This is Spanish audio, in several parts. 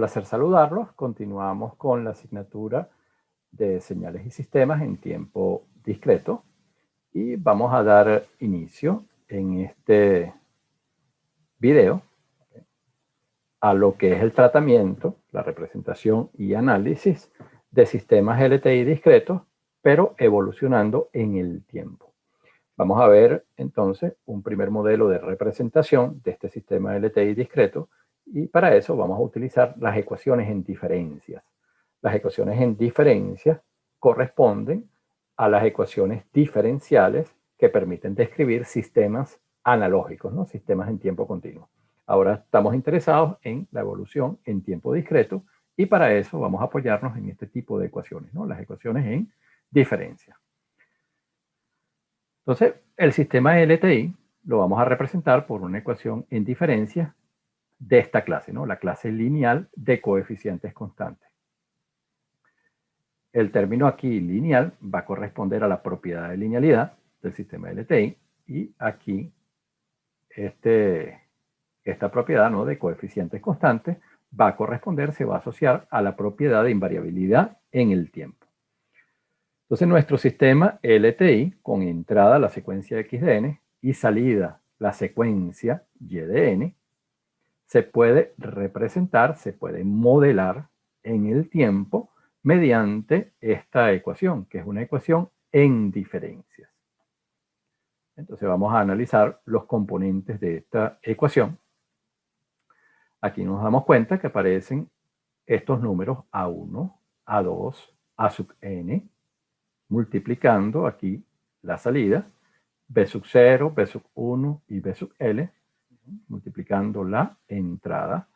placer saludarlos. Continuamos con la asignatura de señales y sistemas en tiempo discreto y vamos a dar inicio en este video a lo que es el tratamiento, la representación y análisis de sistemas LTI discretos, pero evolucionando en el tiempo. Vamos a ver entonces un primer modelo de representación de este sistema LTI discreto y para eso vamos a utilizar las ecuaciones en diferencias. Las ecuaciones en diferencias corresponden a las ecuaciones diferenciales que permiten describir sistemas analógicos, ¿no? Sistemas en tiempo continuo. Ahora estamos interesados en la evolución en tiempo discreto y para eso vamos a apoyarnos en este tipo de ecuaciones, ¿no? Las ecuaciones en diferencia. Entonces, el sistema LTI lo vamos a representar por una ecuación en diferencia de esta clase, ¿no? La clase lineal de coeficientes constantes. El término aquí lineal va a corresponder a la propiedad de linealidad del sistema LTI y aquí esta propiedad, ¿no?, de coeficientes constantes va a corresponder, se va a asociar a la propiedad de invariabilidad en el tiempo. Entonces nuestro sistema LTI, con entrada la secuencia x de n y salida la secuencia y de n, se puede representar, se puede modelar en el tiempo mediante esta ecuación, que es una ecuación en diferencias. Entonces vamos a analizar los componentes de esta ecuación. Aquí nos damos cuenta que aparecen estos números A1, A2, A sub n, multiplicando aquí la salida, B sub 0, B sub 1 y B sub L, multiplicando la entrada.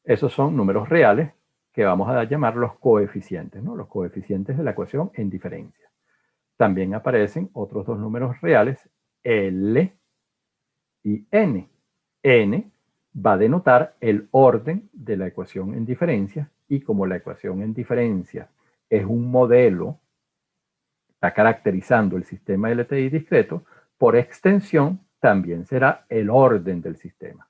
Esos son números reales que vamos a llamar los coeficientes, ¿no? Los coeficientes de la ecuación en diferencia. También aparecen otros dos números reales, L y N. N va a denotar el orden de la ecuación en diferencia y como la ecuación en diferencia es un modelo, está caracterizando el sistema LTI discreto, por extensión también será el orden del sistema.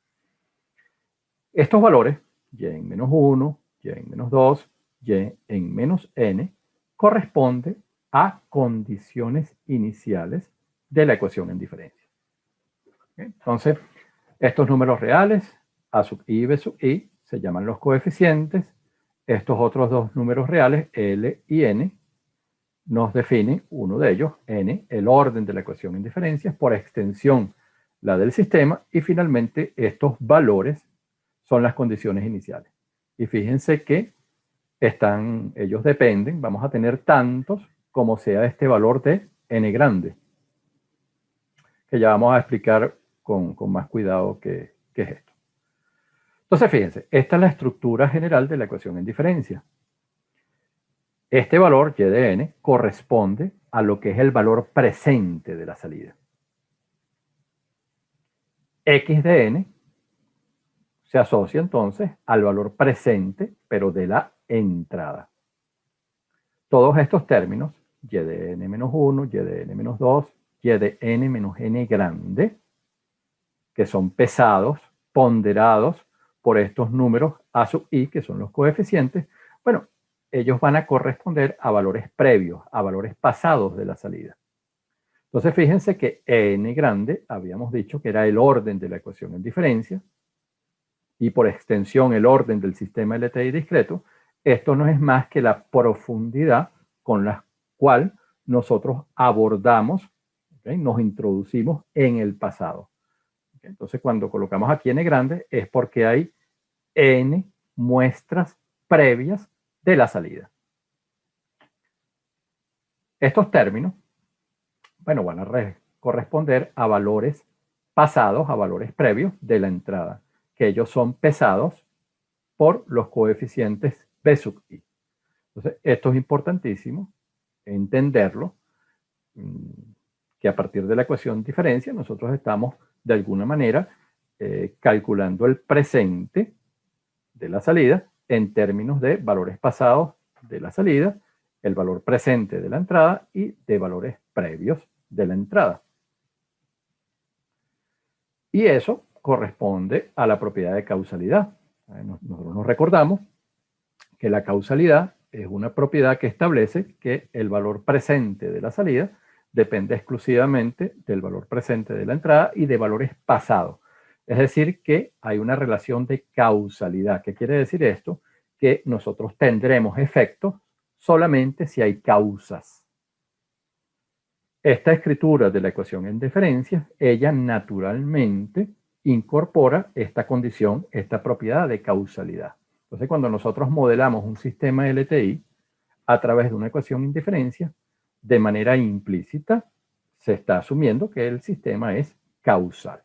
Estos valores, y en menos 1, y en menos 2, y en menos n, corresponden a condiciones iniciales de la ecuación en diferencia. Entonces, estos números reales, a sub i y b sub i, se llaman los coeficientes. Estos otros dos números reales, L y N, nos definen, uno de ellos, N, el orden de la ecuación en diferencias, por extensión la del sistema, y finalmente estos valores son las condiciones iniciales. Y fíjense que ellos dependen, vamos a tener tantos como sea este valor de N grande, que ya vamos a explicar con más cuidado qué es esto. Entonces, fíjense, esta es la estructura general de la ecuación en diferencia. Este valor, y de n, corresponde a lo que es el valor presente de la salida. X de n se asocia entonces al valor presente, pero de la entrada. Todos estos términos, y de n menos 1, y de n menos 2, y de n menos n grande, que son pesados, ponderados por estos números a sub i, que son los coeficientes, bueno, ellos van a corresponder a valores previos, a valores pasados de la salida. Entonces fíjense que n grande, habíamos dicho que era el orden de la ecuación en diferencia, y por extensión el orden del sistema LTI discreto. Esto no es más que la profundidad con la cual nosotros abordamos, ¿okay?, nos introducimos en el pasado. ¿Okay? Entonces cuando colocamos aquí n grande es porque hay n muestras previas de la salida. Estos términos, bueno, van a corresponder a valores pasados, a valores previos de la entrada, que ellos son pesados por los coeficientes B sub i. Entonces, esto es importantísimo entenderlo, que a partir de la ecuación diferencia nosotros estamos de alguna manera calculando el presente de la salida en términos de valores pasados de la salida, el valor presente de la entrada y de valores previos de la entrada. Y eso corresponde a la propiedad de causalidad. Nosotros nos recordamos que la causalidad es una propiedad que establece que el valor presente de la salida depende exclusivamente del valor presente de la entrada y de valores pasados. Es decir, que hay una relación de causalidad. ¿Qué quiere decir esto? Que nosotros tendremos efectos solamente si hay causas. Esta escritura de la ecuación en diferencias, ella naturalmente incorpora esta condición, esta propiedad de causalidad. Entonces, cuando nosotros modelamos un sistema LTI a través de una ecuación en diferencia, de manera implícita, se está asumiendo que el sistema es causal.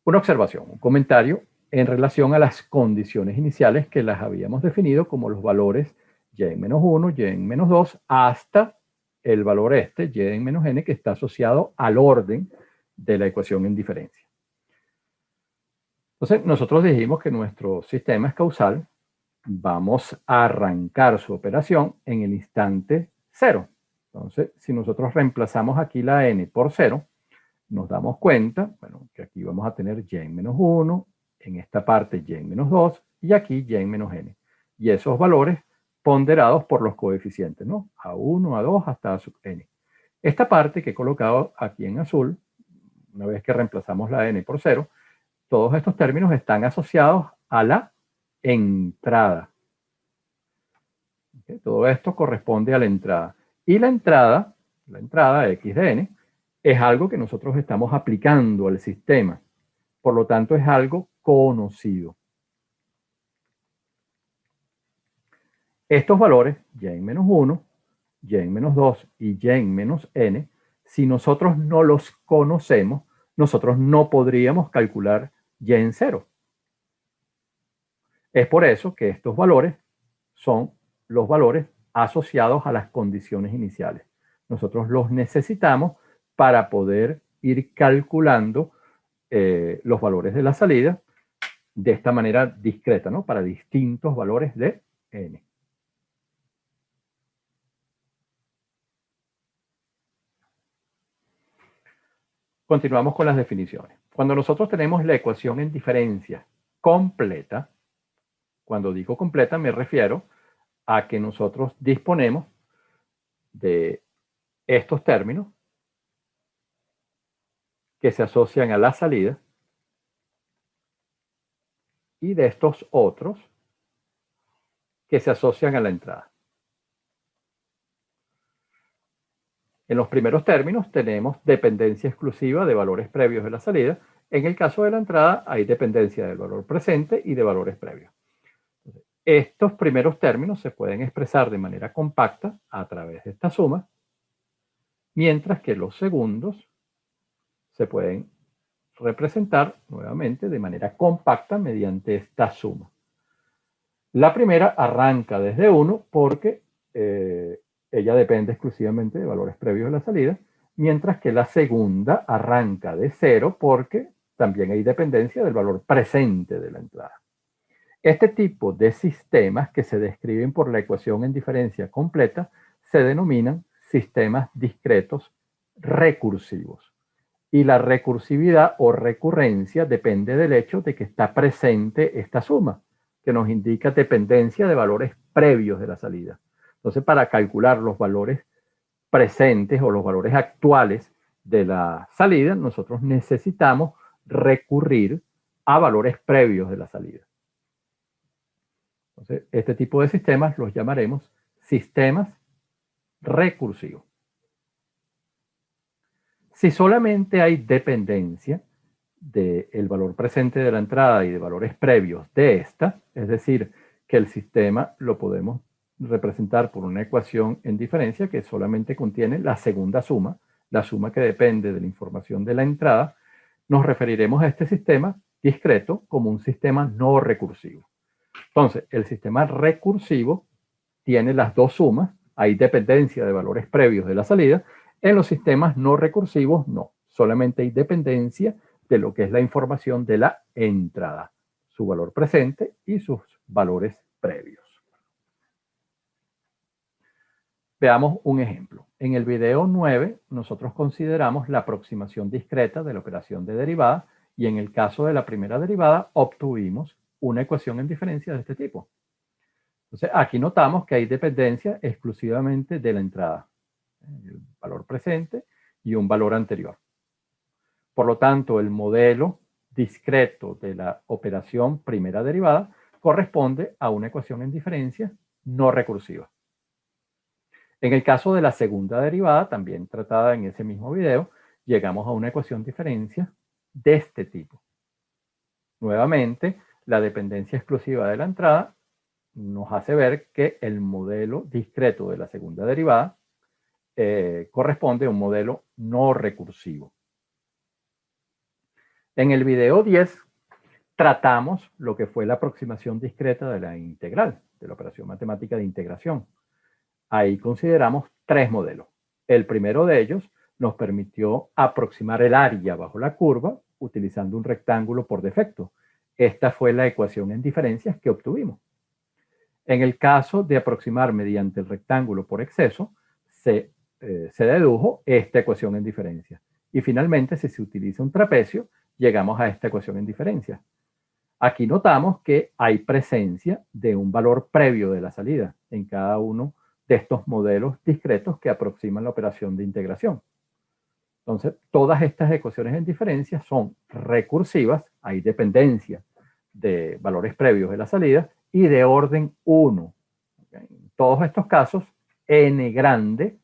Una observación, un comentario en relación a las condiciones iniciales que las habíamos definido como los valores y en menos 1, y en menos 2, hasta el valor y en menos n, que está asociado al orden de la ecuación en diferencia. Entonces, nosotros dijimos que nuestro sistema es causal. Vamos a arrancar su operación en el instante 0. Entonces, si nosotros reemplazamos aquí la n por 0, nos damos cuenta, bueno, que aquí vamos a tener y en menos 1, en esta parte y en menos 2, y aquí y en menos n. Y esos valores ponderados por los coeficientes, ¿no? A1, A2, hasta A sub n. Esta parte que he colocado aquí en azul, una vez que reemplazamos la n por 0, todos estos términos están asociados a la entrada. ¿Okay? Todo esto corresponde a la entrada. Y la entrada x de n, es algo que nosotros estamos aplicando al sistema. Por lo tanto, es algo conocido. Estos valores, y en menos 1, y en menos 2 y y en menos n, si nosotros no los conocemos, nosotros no podríamos calcular y en 0. Es por eso que estos valores son los valores asociados a las condiciones iniciales. Nosotros los necesitamos para poder ir calculando los valores de la salida de esta manera discreta, ¿no? Para distintos valores de n. Continuamos con las definiciones. Cuando nosotros tenemos la ecuación en diferencia completa, cuando digo completa me refiero a que nosotros disponemos de estos términos que se asocian a la salida y de estos otros que se asocian a la entrada. En los primeros términos tenemos dependencia exclusiva de valores previos de la salida. En el caso de la entrada hay dependencia del valor presente y de valores previos. Estos primeros términos se pueden expresar de manera compacta a través de esta suma, mientras que los segundos se pueden representar nuevamente de manera compacta mediante esta suma. La primera arranca desde 1 porque ella depende exclusivamente de valores previos de la salida, mientras que la segunda arranca de 0 porque también hay dependencia del valor presente de la entrada. Este tipo de sistemas que se describen por la ecuación en diferencia completa se denominan sistemas discretos recursivos. Y la recursividad o recurrencia depende del hecho de que está presente esta suma, que nos indica dependencia de valores previos de la salida. Entonces, para calcular los valores presentes o los valores actuales de la salida, nosotros necesitamos recurrir a valores previos de la salida. Entonces, este tipo de sistemas los llamaremos sistemas recursivos. Si solamente hay dependencia del valor presente de la entrada y de valores previos de esta, es decir, que el sistema lo podemos representar por una ecuación en diferencia que solamente contiene la segunda suma, la suma que depende de la información de la entrada, nos referiremos a este sistema discreto como un sistema no recursivo. Entonces, el sistema recursivo tiene las dos sumas, hay dependencia de valores previos de la salida. En los sistemas no recursivos, no. Solamente hay dependencia de lo que es la información de la entrada, su valor presente y sus valores previos. Veamos un ejemplo. En el video 9, nosotros consideramos la aproximación discreta de la operación de derivada y en el caso de la primera derivada obtuvimos una ecuación en diferencia de este tipo. Entonces, aquí notamos que hay dependencia exclusivamente de la entrada, el valor presente y un valor anterior. Por lo tanto, el modelo discreto de la operación primera derivada corresponde a una ecuación en diferencia no recursiva. En el caso de la segunda derivada, también tratada en ese mismo video, llegamos a una ecuación diferencia de este tipo. Nuevamente, la dependencia exclusiva de la entrada nos hace ver que el modelo discreto de la segunda derivada corresponde a un modelo no recursivo. En el video 10 tratamos lo que fue la aproximación discreta de la integral, de la operación matemática de integración. Ahí consideramos tres modelos. El primero de ellos nos permitió aproximar el área bajo la curva utilizando un rectángulo por defecto. Esta fue la ecuación en diferencias que obtuvimos. En el caso de aproximar mediante el rectángulo por exceso, se dedujo esta ecuación en diferencia. Y finalmente, si se utiliza un trapecio, llegamos a esta ecuación en diferencia. Aquí notamos que hay presencia de un valor previo de la salida en cada uno de estos modelos discretos que aproximan la operación de integración. Entonces, todas estas ecuaciones en diferencia son recursivas, hay dependencia de valores previos de la salida y de orden 1. En todos estos casos, n grande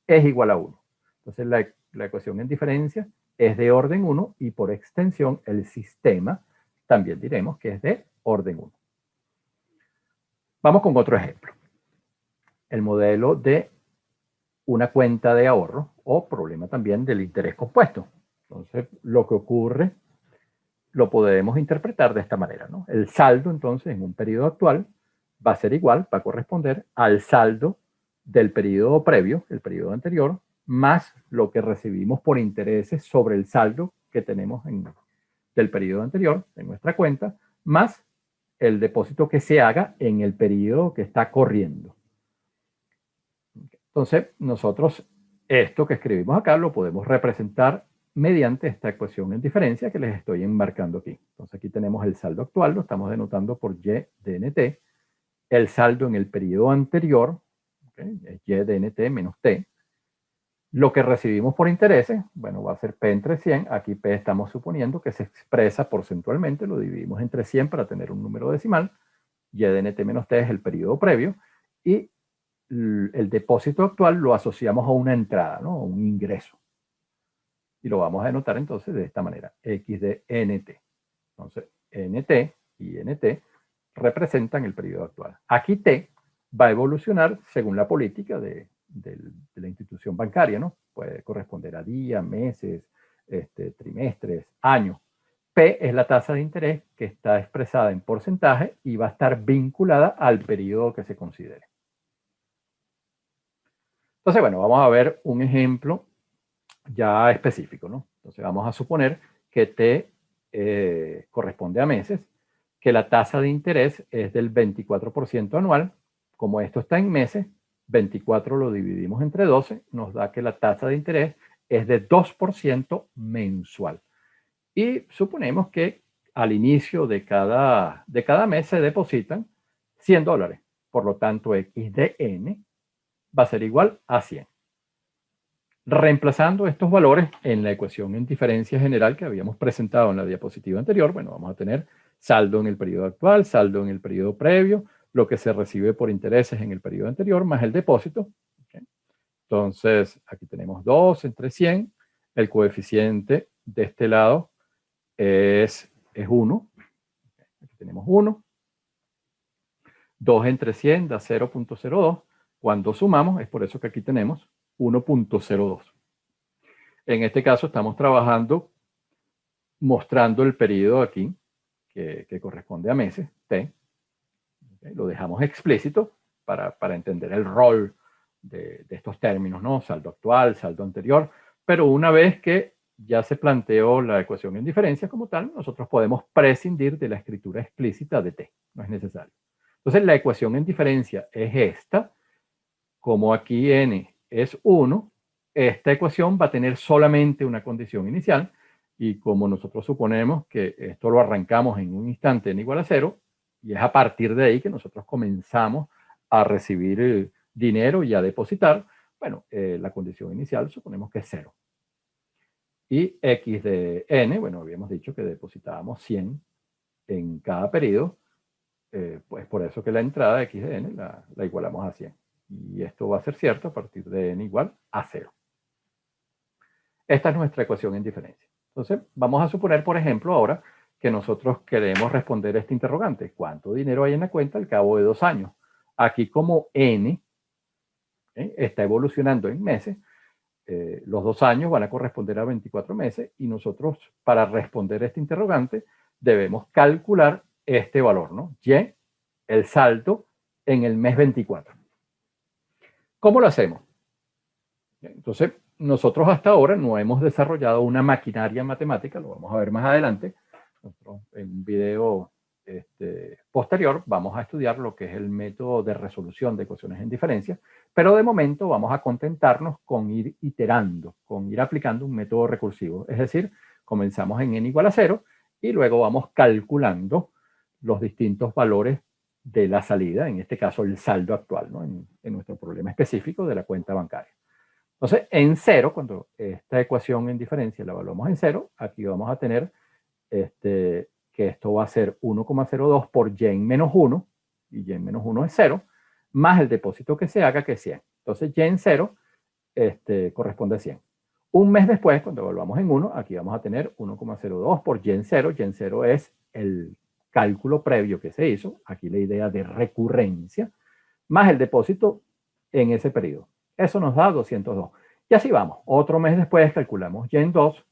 es igual a 1. Entonces, la ecuación en diferencia es de orden 1 y por extensión el sistema también diremos que es de orden 1. Vamos con otro ejemplo. El modelo de una cuenta de ahorro o problema también del interés compuesto. Entonces, lo que ocurre lo podemos interpretar de esta manera, ¿no? El saldo, entonces, en un periodo actual va a ser igual, va a corresponder al saldo del periodo previo, el periodo anterior, más lo que recibimos por intereses sobre el saldo que tenemos del periodo anterior en nuestra cuenta, más el depósito que se haga en el periodo que está corriendo. Entonces, nosotros esto que escribimos acá lo podemos representar mediante esta ecuación en diferencia que les estoy enmarcando aquí. Entonces, aquí tenemos el saldo actual, lo estamos denotando por Y de NT. El saldo en el periodo anterior, ¿okay?, es Y de NT menos T. Lo que recibimos por intereses, bueno, va a ser P entre 100. Aquí P estamos suponiendo que se expresa porcentualmente, lo dividimos entre 100 para tener un número decimal. Y de NT menos T es el periodo previo. Y el depósito actual lo asociamos a una entrada, ¿no?, a un ingreso. Y lo vamos a denotar entonces de esta manera, X de NT. Entonces, NT y NT representan el periodo actual. Aquí T va a evolucionar según la política de la institución bancaria, ¿no? Puede corresponder a días, meses, trimestres, años. P es la tasa de interés que está expresada en porcentaje y va a estar vinculada al periodo que se considere. Entonces, bueno, vamos a ver un ejemplo ya específico, ¿no? Entonces, vamos a suponer que T corresponde a meses, que la tasa de interés es del 24% anual. Como esto está en meses, 24 lo dividimos entre 12, nos da que la tasa de interés es de 2% mensual. Y suponemos que al inicio de cada mes se depositan $100. Por lo tanto, X de N va a ser igual a 100. Reemplazando estos valores en la ecuación en diferencia general que habíamos presentado en la diapositiva anterior, bueno, vamos a tener saldo en el periodo actual, saldo en el periodo previo, lo que se recibe por intereses en el periodo anterior, más el depósito. ¿Okay? Entonces, aquí tenemos 2 entre 100. El coeficiente de este lado es 1. Aquí tenemos 1. 2 entre 100 da 0.02. Cuando sumamos, es por eso que aquí tenemos 1.02. En este caso estamos trabajando mostrando el periodo aquí, que corresponde a meses, T. ¿Okay? Lo dejamos explícito para entender el rol de estos términos, ¿no? Saldo actual, saldo anterior. Pero una vez que ya se planteó la ecuación en diferencia como tal, nosotros podemos prescindir de la escritura explícita de T. No es necesario. Entonces, la ecuación en diferencia es esta. Como aquí n es 1, esta ecuación va a tener solamente una condición inicial Y como nosotros suponemos que esto lo arrancamos en un instante n igual a 0, y es a partir de ahí que nosotros comenzamos a recibir dinero y a depositar, bueno, la condición inicial suponemos que es 0. Y x de n, bueno, habíamos dicho que depositábamos 100 en cada periodo, pues por eso que la entrada de x de n la igualamos a 100. Y esto va a ser cierto a partir de n igual a 0. Esta es nuestra ecuación en diferencia. Entonces, vamos a suponer, por ejemplo, ahora que nosotros queremos responder este interrogante. ¿Cuánto dinero hay en la cuenta al cabo de 2 años? Aquí como n está evolucionando en meses, los 2 años van a corresponder a 24 meses y nosotros, para responder este interrogante, debemos calcular este valor, ¿no? Y, el saldo en el mes 24. ¿Cómo lo hacemos? Entonces, nosotros hasta ahora no hemos desarrollado una maquinaria matemática, lo vamos a ver más adelante. Nosotros, en un video posterior vamos a estudiar lo que es el método de resolución de ecuaciones en diferencia, pero de momento vamos a contentarnos con ir iterando, con ir aplicando un método recursivo. Es decir, comenzamos en n igual a 0 y luego vamos calculando los distintos valores de la salida, en este caso el saldo actual, ¿no? en nuestro problema específico de la cuenta bancaria. Entonces, en 0, cuando esta ecuación en diferencia la evaluamos en 0, aquí vamos a tener que esto va a ser 1,02 por y en menos 1, y y en menos 1 es 0, más el depósito que se haga, que es 100. Entonces, y en 0 corresponde a 100. Un mes después, cuando evaluamos en 1, aquí vamos a tener 1,02 por y en 0. Y en 0 es el cálculo previo que se hizo, aquí la idea de recurrencia, más el depósito en ese periodo. Eso nos da 202. Y así vamos. Otro mes después calculamos y en 2,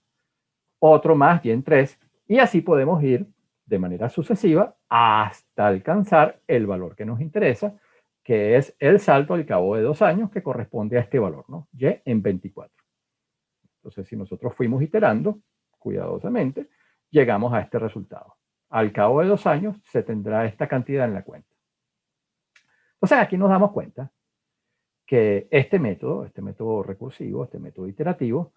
otro más y en 3, y así podemos ir de manera sucesiva hasta alcanzar el valor que nos interesa, que es el salto al cabo de 2 años que corresponde a este valor, ¿no? Y en 24. Entonces, si nosotros fuimos iterando cuidadosamente, llegamos a este resultado. Al cabo de 2 años se tendrá esta cantidad en la cuenta. Entonces, aquí nos damos cuenta que este método recursivo, este método iterativo,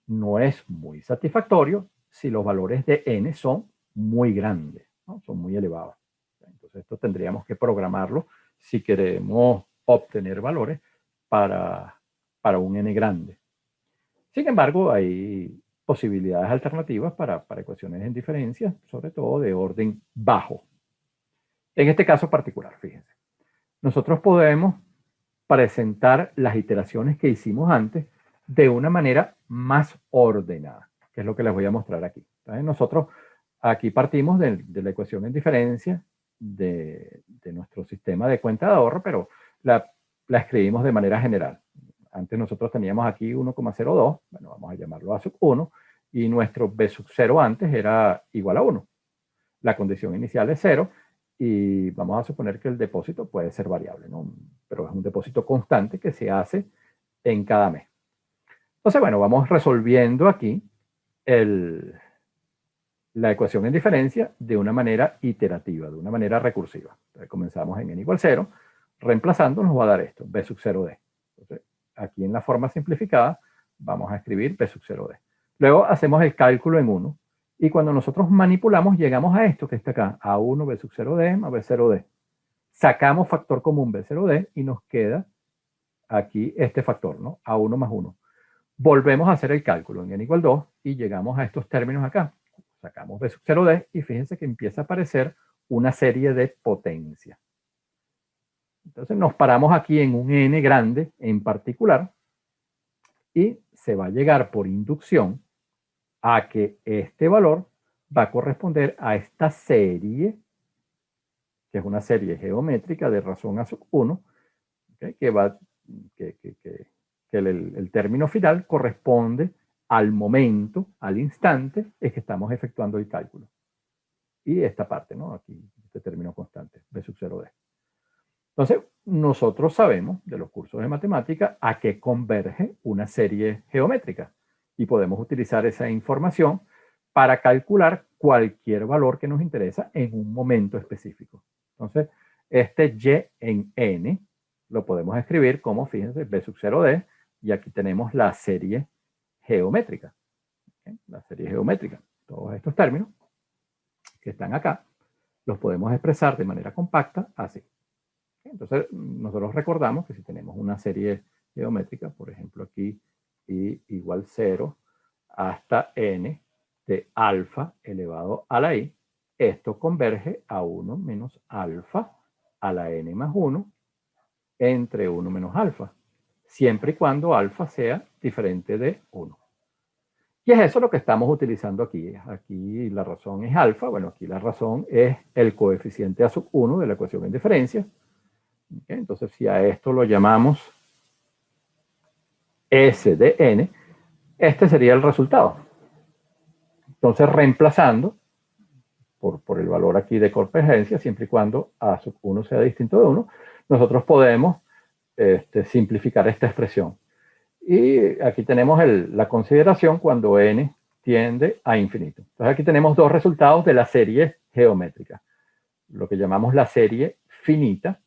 no es muy satisfactorio si los valores de n son muy grandes, ¿no? Son muy elevados. Entonces, esto tendríamos que programarlo si queremos obtener valores para un n grande. Sin embargo, hay posibilidades alternativas para ecuaciones en diferencia, sobre todo de orden bajo. En este caso particular, fíjense, nosotros podemos presentar las iteraciones que hicimos antes de una manera más ordenada, que es lo que les voy a mostrar aquí. Entonces, nosotros aquí partimos de la ecuación en diferencia de nuestro sistema de cuenta de ahorro, pero la escribimos de manera general. Antes nosotros teníamos aquí 1,02, bueno, vamos a llamarlo A sub 1, y nuestro B sub 0 antes era igual a 1. La condición inicial es 0, y vamos a suponer que el depósito puede ser variable, ¿no? Pero es un depósito constante que se hace en cada mes. Entonces, bueno, vamos resolviendo aquí la ecuación en diferencia de una manera iterativa, de una manera recursiva. Entonces, comenzamos en n igual 0, reemplazando nos va a dar esto, b sub 0d. Entonces, aquí en la forma simplificada vamos a escribir b sub 0d. Luego hacemos el cálculo en 1, y cuando nosotros manipulamos llegamos a esto que está acá, a1 b sub 0d más b0d. Sacamos factor común b0d y nos queda aquí este factor, ¿no? A1 más 1. Volvemos a hacer el cálculo en n igual 2 y llegamos a estos términos acá. Sacamos b sub 0d y fíjense que empieza a aparecer una serie de potencia. Entonces nos paramos aquí en un n grande en particular y se va a llegar por inducción a que este valor va a corresponder a esta serie, que es una serie geométrica de razón a sub 1, ¿okay? Que el término final corresponde al momento, al instante en que estamos efectuando el cálculo. Y esta parte, ¿no? Aquí, este término constante, b sub 0d. Entonces, nosotros sabemos de los cursos de matemática a qué converge una serie geométrica y podemos utilizar esa información para calcular cualquier valor que nos interesa en un momento específico. Entonces, este y en n lo podemos escribir como, fíjense, b sub 0d, y aquí tenemos la serie geométrica. ¿Okay? La serie geométrica. Todos estos términos que están acá los podemos expresar de manera compacta así. ¿Okay? Entonces, nosotros recordamos que si tenemos una serie geométrica, por ejemplo aquí i igual 0 hasta n de alfa elevado a la i, esto converge a 1 menos alfa a la n más 1 entre 1 menos alfa, siempre y cuando alfa sea diferente de 1. Y es eso lo que estamos utilizando aquí. Aquí la razón es alfa. Bueno, aquí la razón es el coeficiente a sub 1 de la ecuación en diferencia. ¿Okay? Entonces, si a esto lo llamamos S de n, este sería el resultado. Entonces, reemplazando por el valor aquí de convergencia, siempre y cuando a sub 1 sea distinto de 1, nosotros podemos simplificar esta expresión. Y aquí tenemos la consideración cuando n tiende a infinito. Entonces aquí tenemos dos resultados de la serie geométrica. Lo que llamamos la serie finita.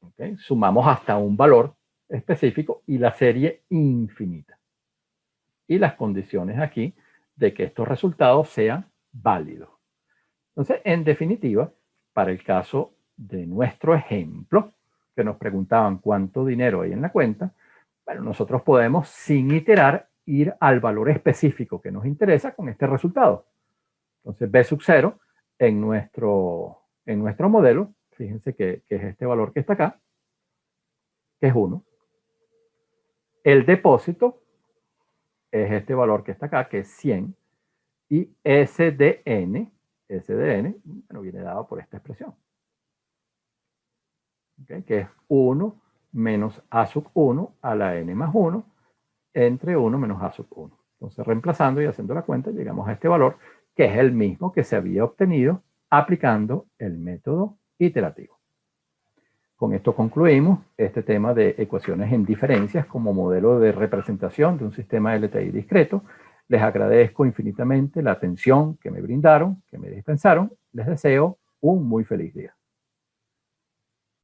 ¿Okay? Sumamos hasta un valor específico y la serie infinita. Y las condiciones aquí de que estos resultados sean válidos. Entonces, en definitiva, para el caso de nuestro ejemplo, que nos preguntaban cuánto dinero hay en la cuenta, bueno, nosotros podemos, sin iterar, ir al valor específico que nos interesa con este resultado. Entonces, B sub 0 en nuestro modelo, fíjense que es este valor que está acá, que es 1. El depósito es este valor que está acá, que es 100. Y S de n, bueno, viene dado por esta expresión. ¿Okay? Que es 1 menos a sub 1 a la n más 1 entre 1 menos a sub 1. Entonces, reemplazando y haciendo la cuenta, llegamos a este valor, que es el mismo que se había obtenido aplicando el método iterativo. Con esto concluimos este tema de ecuaciones en diferencias como modelo de representación de un sistema LTI discreto. Les agradezco infinitamente la atención que me brindaron, que me dispensaron. Les deseo un muy feliz día.